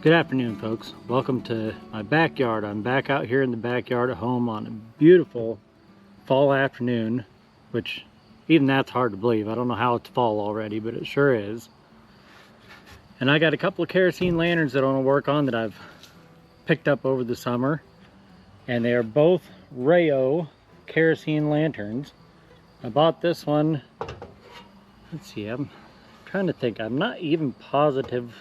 Good afternoon, folks. Welcome to my backyard. I'm back out here in the backyard at home on a beautiful fall afternoon, which even that's hard to believe. I don't know how it's fall already, but it sure is. And I got a couple of kerosene lanterns that I want to work on that I've picked up over the summer. And they are both Rayo kerosene lanterns. I bought this one, let's see, I'm trying to think. I'm not even positive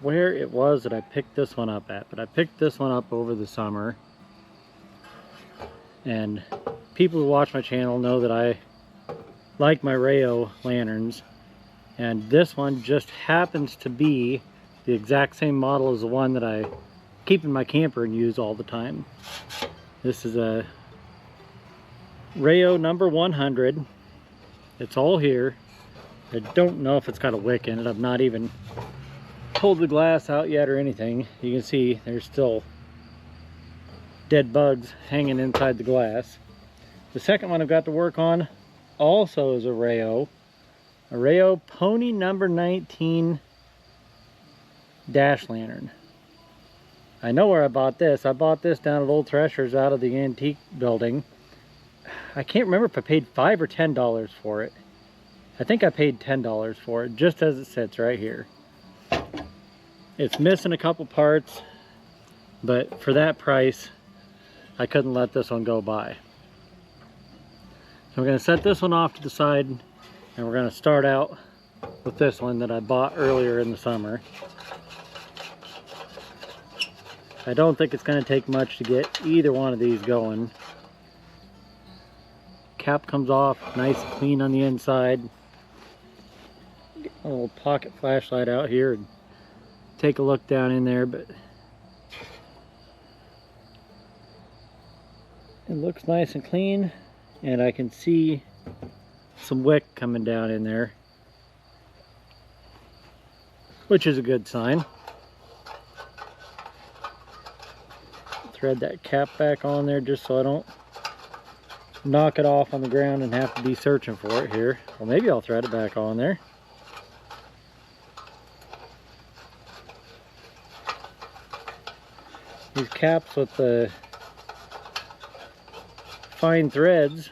where it was that I picked this one up at, but I picked this one up over the summer. And people who watch my channel know that I like my Rayo lanterns, and this one just happens to be the exact same model as the one that I keep in my camper and use all the time. This is a Rayo number 100. It's all here. I don't know if it's got a wick in it. I've not even pulled the glass out yet or anything. You can see there's still dead bugs hanging inside the glass. The second one I've got to work on also is a Rayo Pony number 19 Dash lantern. I know where I bought this. I bought this down at Old Threshers out of the antique building. I can't remember if I paid $5 or $10 for it. I think I paid $10 for it, just as it sits right here. It's missing a couple parts, but for that price, I couldn't let this one go by. So we're going to set this one off to the side, and we're going to start out with this one that I bought earlier in the summer. I don't think it's going to take much to get either one of these going. Cap comes off, nice and clean on the inside. Get a little pocket flashlight out here and take a look down in there, but it looks nice and clean, and I can see some wick coming down in there, which is a good sign. Thread that cap back on there just so I don't knock it off on the ground and have to be searching for it here. Well, maybe I'll thread it back on there. These caps with the fine threads,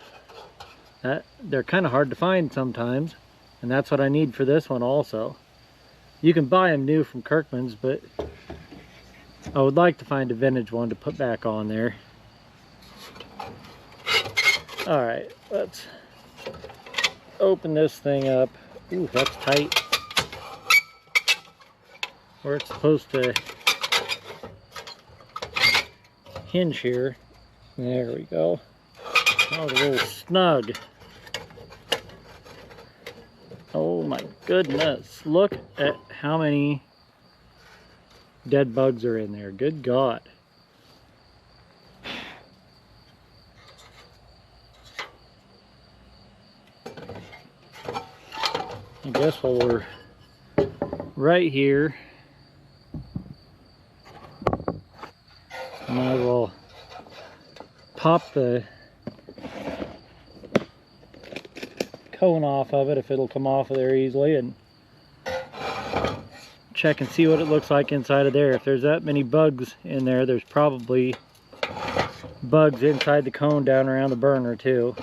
they're kind of hard to find sometimes, and that's what I need for this one also. You can buy them new from Kirkman's, but I would like to find a vintage one to put back on there. Alright, let's open this thing up. Ooh, that's tight. Where it's supposed to hinge here. There we go. Oh, it's a little snug. Oh my goodness. Look at how many dead bugs are in there. Good God. I guess while we're right here, I might as well pop the cone off of it if it'll come off of there easily, and check and see what it looks like inside of there. If there's that many bugs in there, there's probably bugs inside the cone down around the burner too.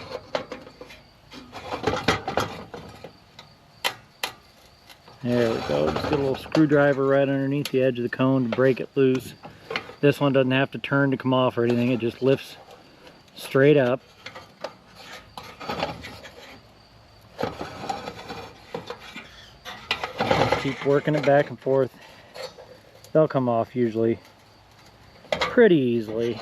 There we go. Just get a little screwdriver right underneath the edge of the cone to break it loose. This one doesn't have to turn to come off or anything. It just lifts straight up. Just keep working it back and forth. They'll come off usually pretty easily.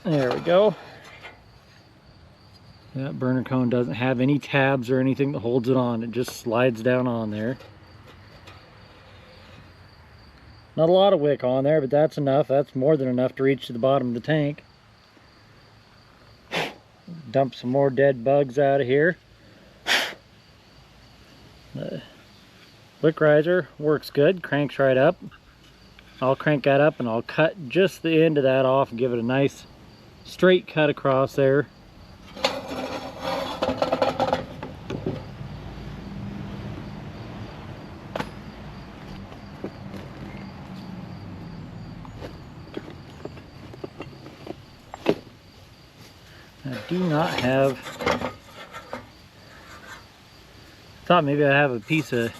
There we go. That burner cone doesn't have any tabs or anything that holds it on. It just slides down on there. Not a lot of wick on there, but that's enough. That's more than enough to reach to the bottom of the tank. Dump some more dead bugs out of here. The wick riser works good, cranks right up. I'll crank that up and I'll cut just the end of that off and give it a nice straight cut across there. I do not have, thought maybe I have a piece of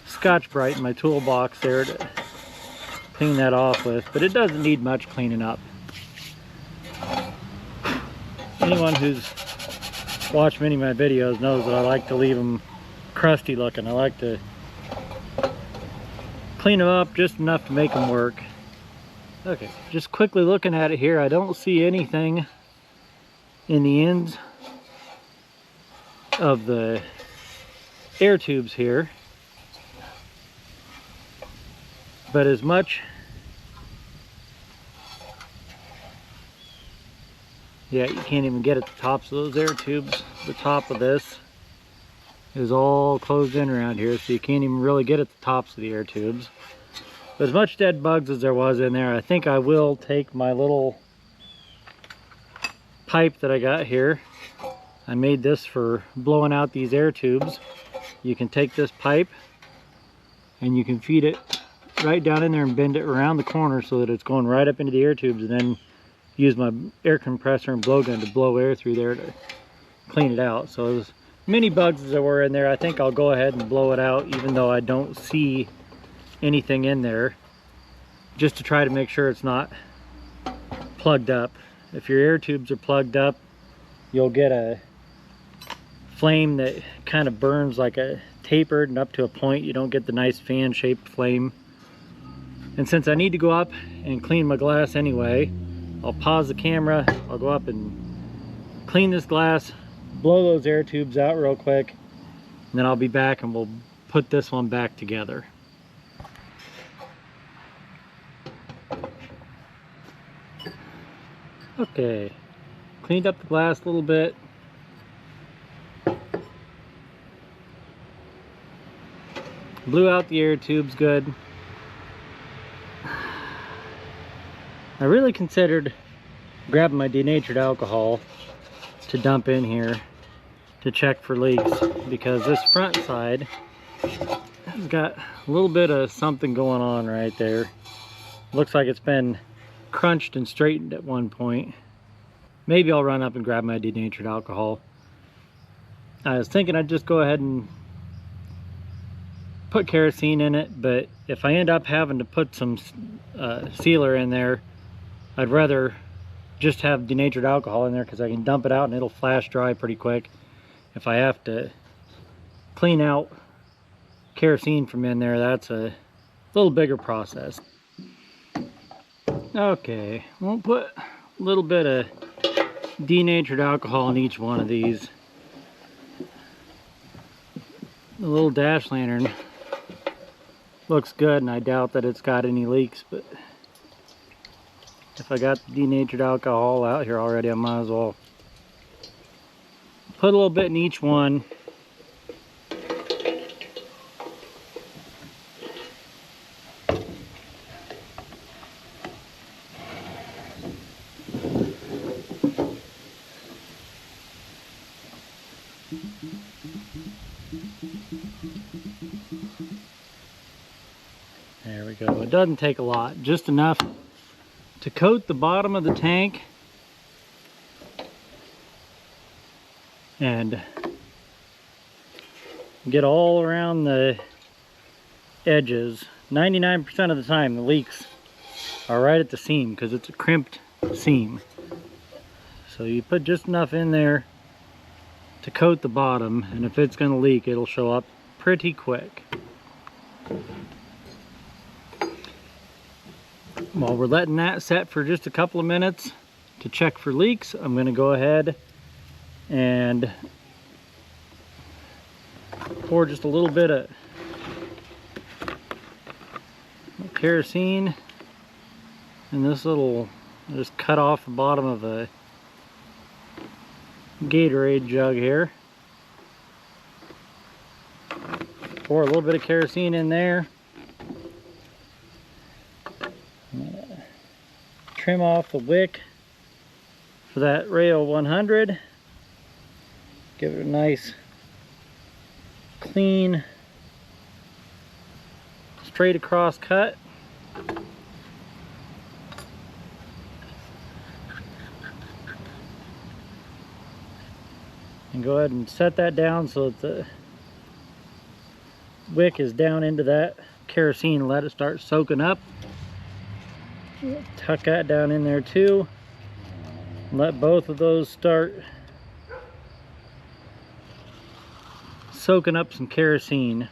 Scotch-Brite in my toolbox there to clean that off with, but it doesn't need much cleaning up. Anyone who's watched many of my videos knows that I like to leave them crusty looking. I like to clean them up just enough to make them work. Okay, just quickly looking at it here, I don't see anything in the ends of the air tubes here, but as much, yeah, you can't even get at the tops of those air tubes. The top of this is all closed in around here, so you can't even really get at the tops of the air tubes. But as much dead bugs as there was in there, I think I will take my little pipe that I got here. I made this for blowing out these air tubes. You can take this pipe and you can feed it right down in there and bend it around the corner so that it's going right up into the air tubes, and then use my air compressor and blowgun to blow air through there to clean it out. So as many bugs as there were in there, I think I'll go ahead and blow it out even though I don't see anything in there, just to try to make sure it's not plugged up. If your air tubes are plugged up, you'll get a flame that kind of burns like a tapered, and up to a point you don't get the nice fan shaped flame. And since I need to go up and clean my glass anyway, I'll pause the camera, I'll go up and clean this glass, blow those air tubes out real quick, and then I'll be back and we'll put this one back together. Okay, cleaned up the glass a little bit. Blew out the air tubes good. I really considered grabbing my denatured alcohol to dump in here to check for leaks, because this front side has got a little bit of something going on right there. Looks like it's been crunched and straightened at one point. Maybe I'll run up and grab my denatured alcohol. I was thinking I'd just go ahead and put kerosene in it, but if I end up having to put some sealer in there, I'd rather just have denatured alcohol in there, because I can dump it out and it'll flash dry pretty quick. If I have to clean out kerosene from in there, that's a little bigger process. Okay, we'll put a little bit of denatured alcohol in each one of these. The little dash lantern looks good, and I doubt that it's got any leaks, but if I got the denatured alcohol out here already, I might as well put a little bit in each one. There we go. It doesn't take a lot, just enough to coat the bottom of the tank and get all around the edges. 99% of the time the leaks are right at the seam, because it's a crimped seam. So you put just enough in there to coat the bottom, and if it's going to leak, it'll show up pretty quick. While we're letting that set for just a couple of minutes to check for leaks, I'm going to go ahead and pour just a little bit of kerosene in this little, just cut off the bottom of a Gatorade jug here. Pour a little bit of kerosene in there. trim off the wick for that Rayo 100. Give it a nice, clean, straight across cut. And go ahead and set that down so that the wick is down into that kerosene. Let it start soaking up. Tuck that down in there too. Let both of those start soaking up some kerosene.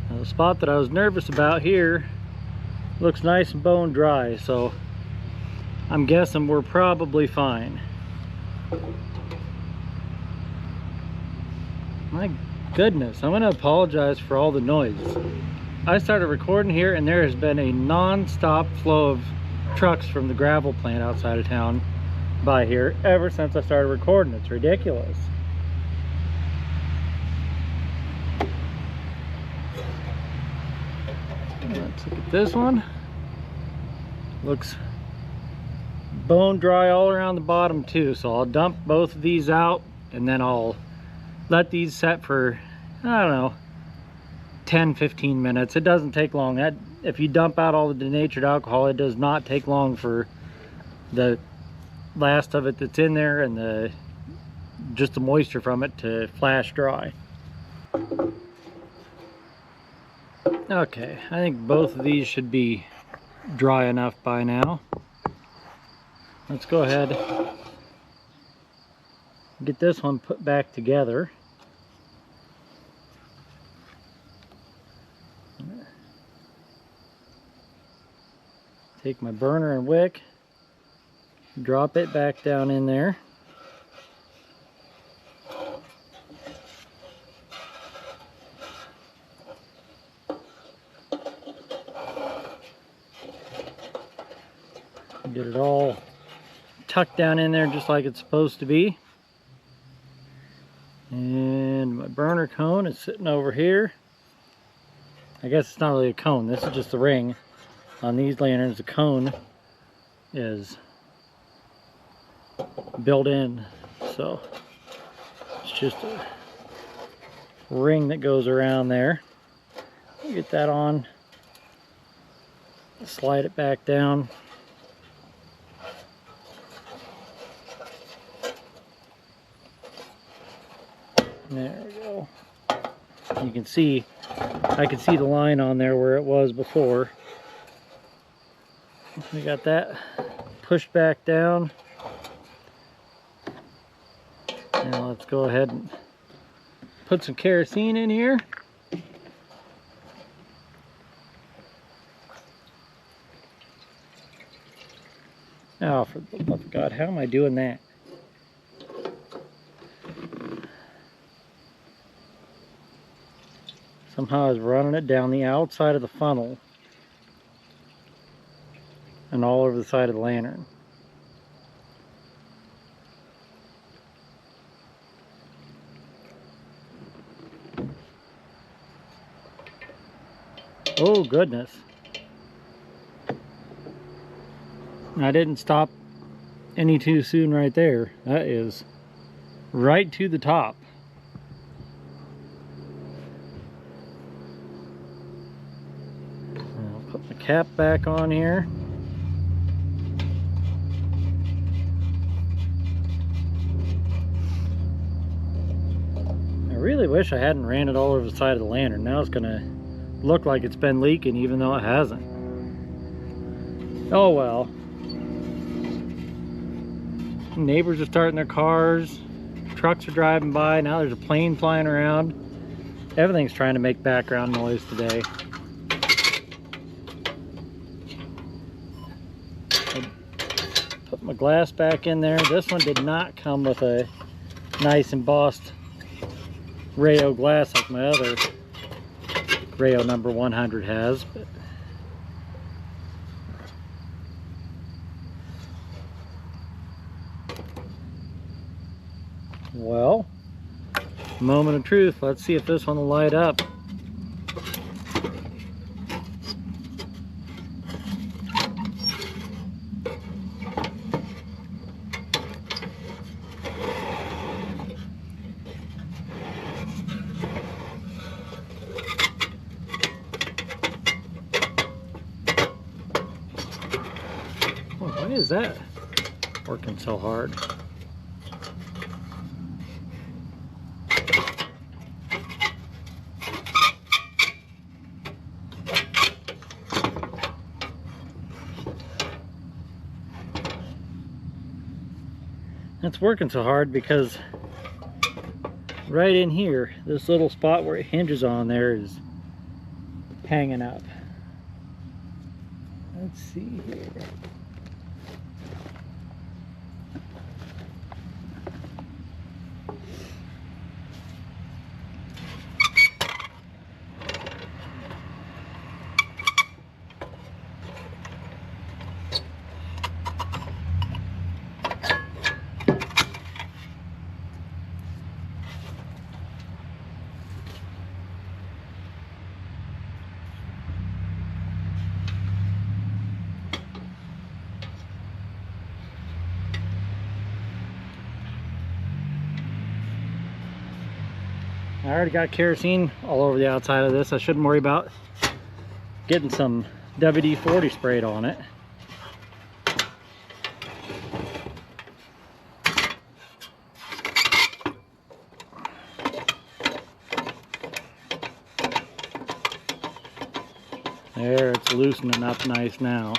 Now, the spot that I was nervous about here looks nice and bone dry, so I'm guessing we're probably fine. My goodness, I'm going to apologize for all the noise. I started recording here and there has been a non-stop flow of trucks from the gravel plant outside of town by here ever since I started recording. It's ridiculous. Let's look at this one. Looks bone dry all around the bottom too, so I'll dump both of these out and then I'll let these set for, I don't know, 10-15 minutes. It doesn't take long. If you dump out all the denatured alcohol, it does not take long for the last of it that's in there and just the moisture from it to flash dry. Okay, I think both of these should be dry enough by now. Let's go ahead and get this one put back together. Take my burner and wick, drop it back down in there. Get it all tucked down in there just like it's supposed to be. And my burner cone is sitting over here. I guess it's not really a cone, this is just the ring. On these lanterns, the cone is built in, so it's just a ring that goes around there. Get that on, slide it back down. There we go. You can see, I can see the line on there where it was before. We got that pushed back down. Now let's go ahead and put some kerosene in here. Oh, for the love of God, how am I doing that? Somehow I was running it down the outside of the funnel and all over the side of the lantern. Oh goodness. I didn't stop any too soon right there. That is right to the top. I'll put my cap back on here. I really wish I hadn't ran it all over the side of the lantern. Now it's gonna look like it's been leaking even though it hasn't. Oh well. Neighbors are starting their cars, trucks are driving by, now there's a plane flying around. Everything's trying to make background noise today. I put my glass back in there. This one did not come with a nice embossed Rayo glass like my other Rayo number 100 has. But well, moment of truth. Let's see if this one will light up. is that working so hard? It's working so hard because right in here, this little spot where it hinges on there is hanging up. Let's see here. I already got kerosene all over the outside of this. I shouldn't worry about getting some WD-40 sprayed on it. There, it's loosening up nice now.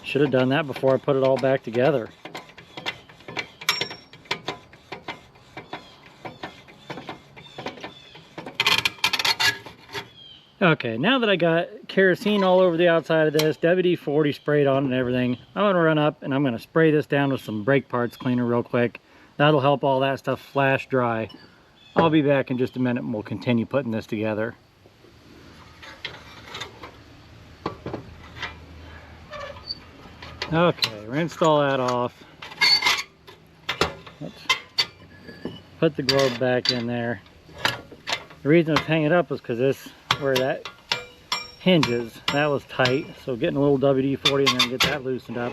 Should have done that before I put it all back together. Okay, now that I got kerosene all over the outside of this, WD-40 sprayed on and everything, I'm going to run up and I'm going to spray this down with some brake parts cleaner real quick. That'll help all that stuff flash dry. I'll be back in just a minute and we'll continue putting this together. Okay, rinsed all that off. Let's put the globe back in there. The reason it's hanging up is because this, where that hinges, that was tight. So getting a little WD-40 and then get that loosened up,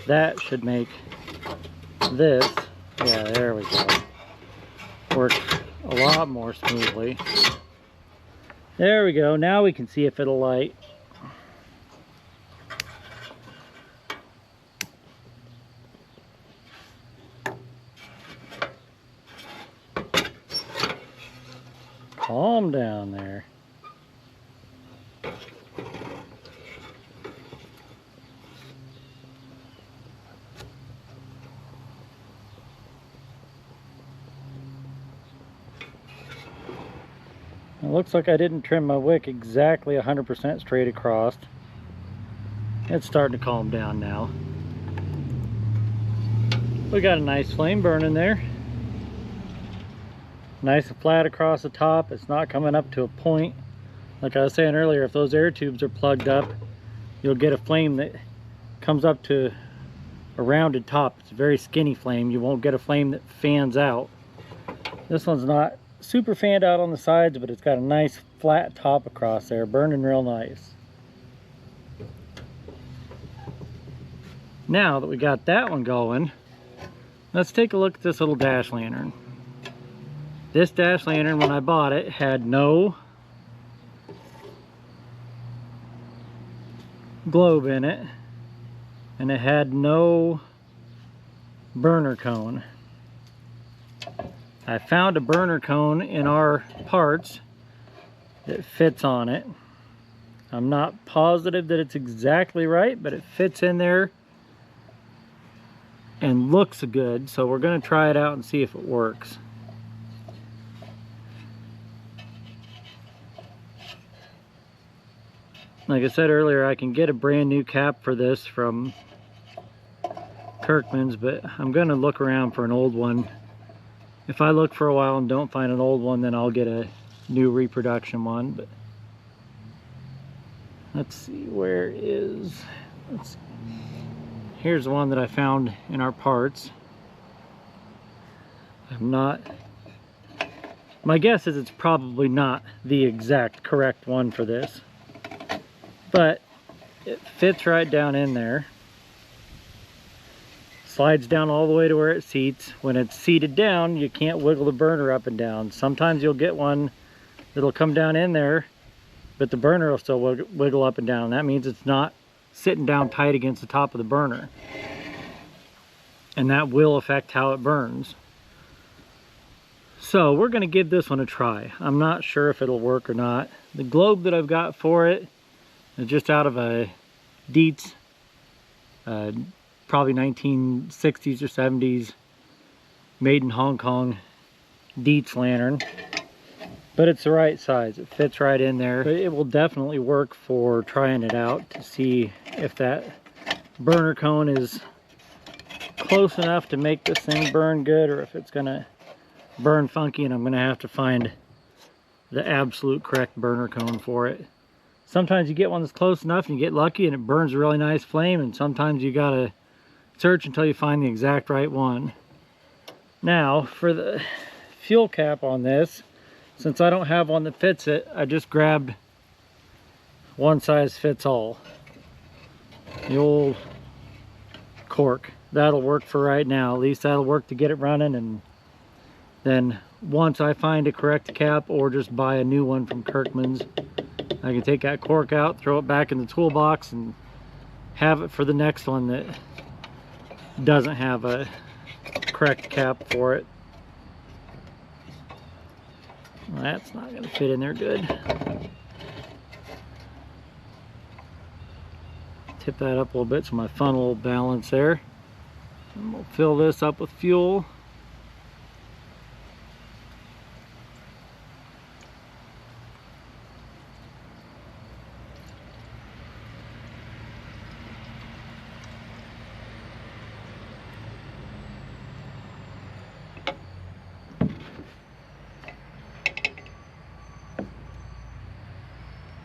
that should make this, yeah, there we go, work a lot more smoothly. There we go. Now we can see if it'll light. Calm down there. It looks like I didn't trim my wick exactly 100% straight across. It's starting to calm down now. We got a nice flame burning there. Nice and flat across the top. It's not coming up to a point. Like I was saying earlier, if those air tubes are plugged up, you'll get a flame that comes up to a rounded top. It's a very skinny flame. You won't get a flame that fans out. This one's not super fanned out on the sides, but it's got a nice flat top across there, burning real nice. Now that we got that one going, let's take a look at this little dash lantern. This dash lantern, when I bought it, had no globe in it, and it had no burner cone. I found a burner cone in our parts that fits on it. I'm not positive that it's exactly right, but it fits in there and looks good, so we're going to try it out and see if it works. Like I said earlier, I can get a brand new cap for this from Kirkman's, but I'm going to look around for an old one. If I look for a while and don't find an old one, then I'll get a new reproduction one. But let's see, where is... Here's the one that I found in our parts. My guess is it's probably not the exact correct one for this, but it fits right down in there. Slides down all the way to where it seats. When it's seated down, you can't wiggle the burner up and down. Sometimes you'll get one that'll come down in there, but the burner will still wiggle up and down. That means it's not sitting down tight against the top of the burner. And that will affect how it burns. So we're going to give this one a try. I'm not sure if it'll work or not. The globe that I've got for it is just out of a Dietz, probably 1960s or 70s, made in Hong Kong Dietz lantern. But it's the right size. It fits right in there. But it will definitely work for trying it out to see if that burner cone is close enough to make this thing burn good, or if it's going to burn funky and I'm going to have to find the absolute correct burner cone for it. Sometimes you get one that's close enough and you get lucky and it burns a really nice flame, and sometimes you got to search until you find the exact right one. Now for the fuel cap on this, since I don't have one that fits it, I just grabbed one size fits all. The old cork. That'll work for right now. At least that'll work to get it running, and then once I find a correct cap or just buy a new one from Kirkman's, I can take that cork out, throw it back in the toolbox, and have it for the next one that doesn't have a correct cap for it. Well, that's not going to fit in there good. Tip that up a little bit so my funnel will balance there. And we'll fill this up with fuel.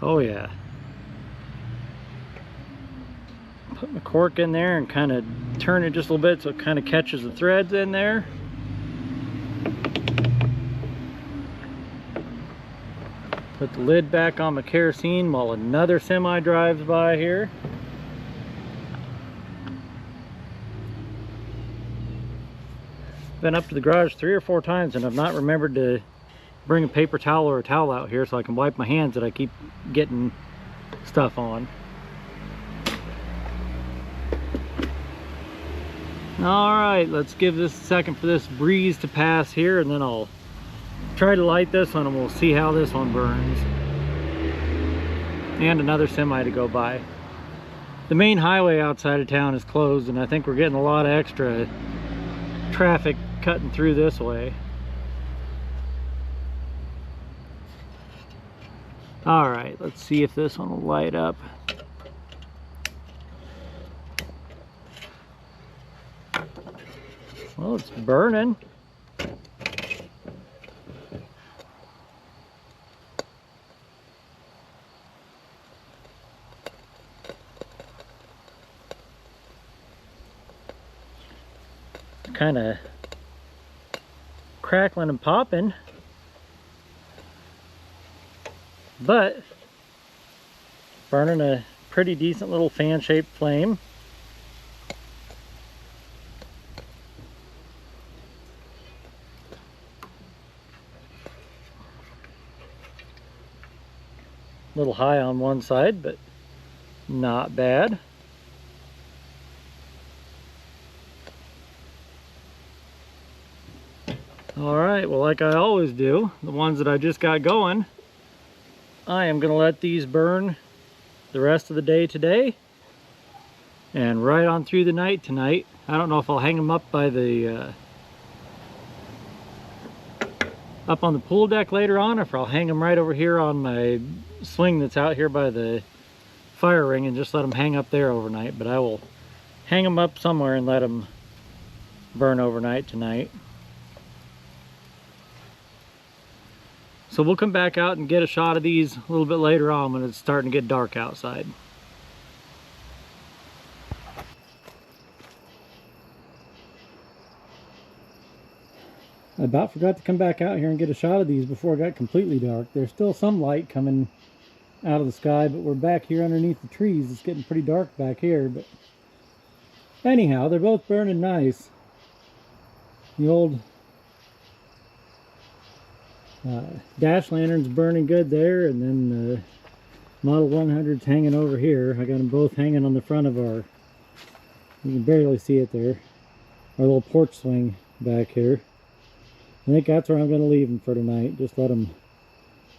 Oh yeah. Put my cork in there and kind of turn it just a little bit so it kind of catches the threads in there. Put the lid back on my kerosene while another semi drives by here. Been up to the garage 3 or 4 times and I've not remembered to bring a paper towel or a towel out here so I can wipe my hands that I keep getting stuff on. Alright, let's give this a second for this breeze to pass here, and then I'll try to light this one and we'll see how this one burns. And another semi to go by. The main highway outside of town is closed, and I think we're getting a lot of extra traffic cutting through this way. Alright, let's see if this one will light up. Well, it's burning. Kind of crackling and popping. But burning a pretty decent little fan-shaped flame. A little high on one side, but not bad. Alright, well, like I always do, the ones that I just got going, I am going to let these burn the rest of the day today and right on through the night tonight. I don't know if I'll hang them up by the up on the pool deck later on, or if I'll hang them right over here on my swing that's out here by the fire ring and just let them hang up there overnight. But I will hang them up somewhere and let them burn overnight tonight. So we'll come back out and get a shot of these a little bit later on when it's starting to get dark outside. I about forgot to come back out here and get a shot of these before it got completely dark. There's still some light coming out of the sky, but we're back here underneath the trees. It's getting pretty dark back here, but anyhow, they're both burning nice. The old dash lantern's burning good there, and then the Model 100's hanging over here. I got them both hanging on the front of our, you can barely see it there, our little porch swing back here. I think that's where I'm going to leave them for tonight. Just let them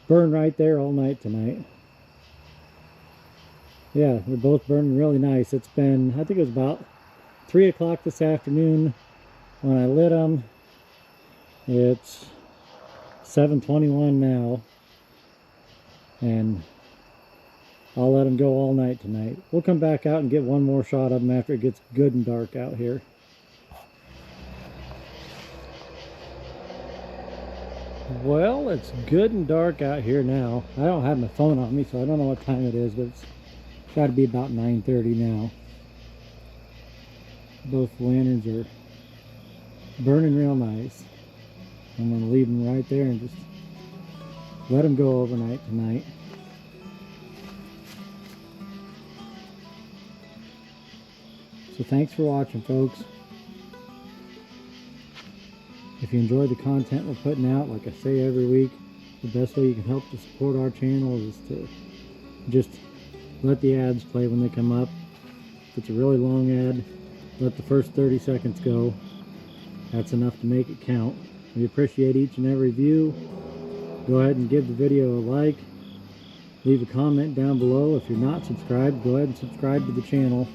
burn right there all night tonight. Yeah, they're both burning really nice. It's been, I think it was about 3 o'clock this afternoon when I lit them. It's 7:21 now, and I'll let them go all night tonight. We'll come back out and get one more shot of them after it gets good and dark out here. Well, it's good and dark out here now. I don't have my phone on me, so I don't know what time it is, but it's got to be about 9:30 now. Both lanterns are burning real nice. I'm going to leave them right there and just let them go overnight tonight. So thanks for watching, folks. If you enjoy the content we're putting out, like I say every week, the best way you can help to support our channel is to just let the ads play when they come up. If it's a really long ad, let the first 30 seconds go. That's enough to make it count. We appreciate each and every view. Go ahead and give the video a like. Leave a comment down below. If you're not subscribed, go ahead and subscribe to the channel.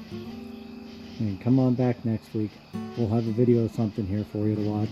And come on back next week. We'll have a video of something here for you to watch.